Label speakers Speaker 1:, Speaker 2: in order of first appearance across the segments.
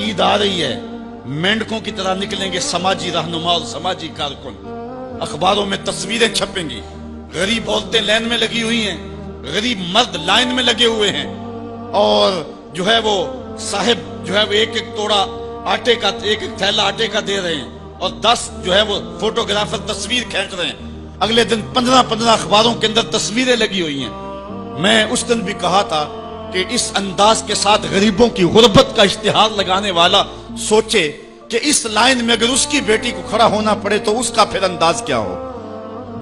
Speaker 1: ईद आ रही है, मेंढकों की तरह निकलेंगे समाजी रहनुमा और समाजी कारकुन, अखबारों में तस्वीरें छपेंगी, गरीब औरतें लाइन में लगी हुई हैं, गरीब मर्द लाइन में लगे हुए हैं, और जो है वो साहिब जो है वो एक एक तोड़ा आटे का, एक एक थैला आटे का दे रहे हैं, और 10 जो है वो फोटोग्राफर तस्वीर खींच रहे हैं। अगले दिन 15-15 अखबारों के अंदर तस्वीरें लगी हुई हैं। मैं उस दिन भी कहा था कि इस अंदाज के साथ गरीबों की गुर्बत का इश्तिहार लगाने वाला सोचे कि इस लाइन में अगर उसकी बेटी को खड़ा होना पड़े तो उसका फिर अंदाज क्या हो।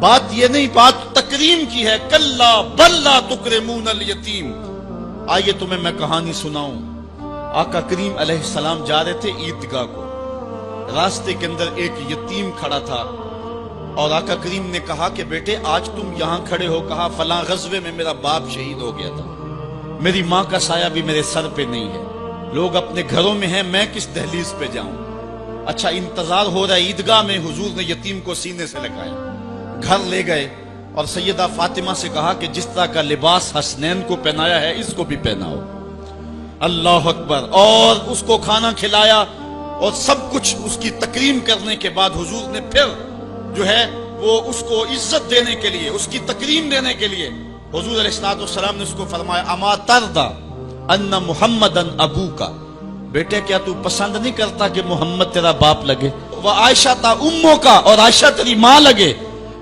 Speaker 1: बात ये नहीं, बात तकरीम की है। कल्ला बल्ला तुकरिमूनल यतीम। आइए तुम्हें मैं कहानी सुनाऊं। आका करीम अलैहिस्सलाम जा रहे थे ईदगाह को, रास्ते के अंदर एक यतीम खड़ा था और आका करीम ने कहा कि बेटे आज तुम यहां खड़े हो। कहा फलां गज़वे में मेरा बाप शहीद हो गया था, मेरी माँ का साया भी मेरे सर पे नहीं है, लोग अपने घरों में हैं, मैं किस दहलीज पे जाऊं। अच्छा इंतजार हो रहा है ईदगाह में। हुजूर ने यतीम को सीने से लगाया, घर ले गए और सैयदा फातिमा से कहा कि जिस तरह का लिबास हसनैन को पहनाया है इसको भी पहनाओ। अल्लाह अकबर। और उसको खाना खिलाया और सब कुछ उसकी तकरीम करने के बाद हुजूर ने फिर जो है वो उसको इज्जत देने के लिए, उसकी तकरीम देने के लिए हुजूर अलैहिस्सलाम ने उसको फरमाया अमा तरदा अन्ना मुहम्मदन अबू का। बेटे क्या तू पसंद नहीं करता कि मोहम्मद तेरा बाप लगे? वह आयशा ता उम्मो का, और आयशा तेरी माँ लगे।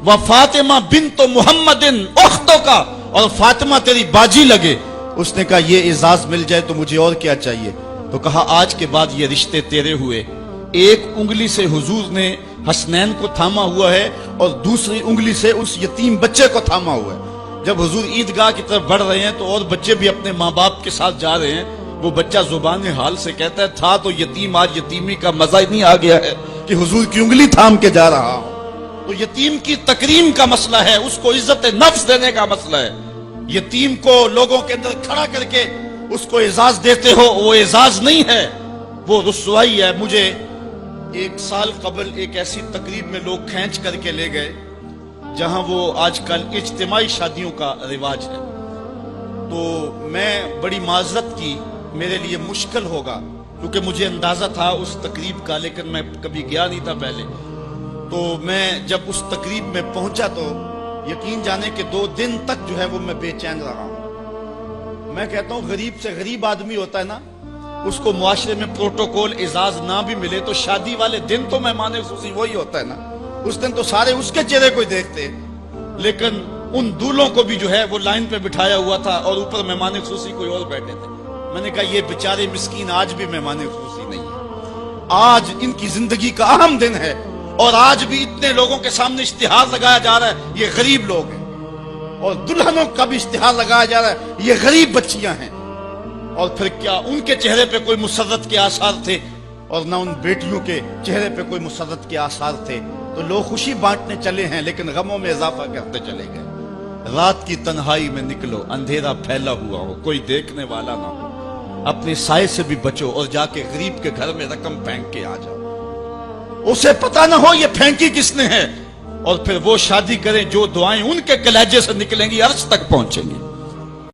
Speaker 1: वह फातिमा बिन्तो मुहम्मदिन उख्तो का, और फातिमा तेरी बाजी लगे। उसने कहा ये एजाज मिल जाए तो मुझे और क्या चाहिए। तो कहा आज के बाद ये रिश्ते तेरे हुए। एक उंगली से हुजूर ने हसनैन को थामा हुआ है और दूसरी उंगली से उस यतीम बच्चे को थामा हुआ है। जब हुजूर ईदगाह की तरफ बढ़ रहे हैं तो और बच्चे भी अपने माँ बाप के साथ जा रहे हैं। वो बच्चा जुबान हाल से कहता है था तो यतीम, आज यतीमी का मजा ही नहीं आ गया है कि हुजूर की उंगली थाम के जा रहा हूं। तो यतीम की तकरीम का मसला है, उसको इज्जत नफ्स देने का मसला है। यतीम को लोगों के अंदर खड़ा करके उसको एजाज देते हो, वो एजाज नहीं है, वो रुसवाई है। मुझे 1 साल कबल एक ऐसी तकरीब में लोग खींच करके ले गए जहां वो आजकल इज्तिमाई शादियों का रिवाज है। तो मैं बड़ी माजरत की, मेरे लिए मुश्किल होगा क्योंकि मुझे अंदाजा था उस तकरीब का, लेकिन मैं कभी गया नहीं था पहले। तो मैं जब उस तकरीब में पहुंचा तो यकीन जाने के 2 दिन तक जो है वो मैं बेचैन रहा हूं। मैं कहता हूं गरीब से गरीब आदमी होता है ना, उसको मुआशरे में प्रोटोकॉल एजाज ना भी मिले तो शादी वाले दिन तो मेहमान खुसूसी वही होता है ना। उस दिन तो सारे उसके चेहरे को ही देखते। लेकिन उन दूल्हों को भी जो है वो लाइन पे बिठाया हुआ था और ऊपर मेहमान खुसूसी कोई और बैठे थे। मैंने कहा ये बेचारे मिस्कीन आज भी मेहमान खुसूसी नहीं है, आज इनकी जिंदगी का अहम दिन है और आज भी इतने लोगों के सामने इश्तिहार लगाया जा रहा है ये गरीब लोग हैं, और दुल्हनों का भी इश्तिहार लगाया जा रहा है ये गरीब बच्चियां हैं। और फिर क्या उनके चेहरे पे कोई मुसर्रत के आसार थे और ना उन बेटियों के चेहरे पे कोई मुसर्रत के आसार थे। तो लोग खुशी बांटने चले हैं लेकिन गमों में इजाफा करते चले गए। रात की तन्हाई में निकलो, अंधेरा फैला हुआ हो, कोई देखने वाला ना हो, अपने साये से भी बचो और जाके गरीब के घर में रकम फेंक के आ जाओ, उसे पता ना हो ये फेंकी किसने है। और फिर वो शादी करें जो दुआएं उनके कलेजे से निकलेंगी अर्श तक पहुंचेंगी।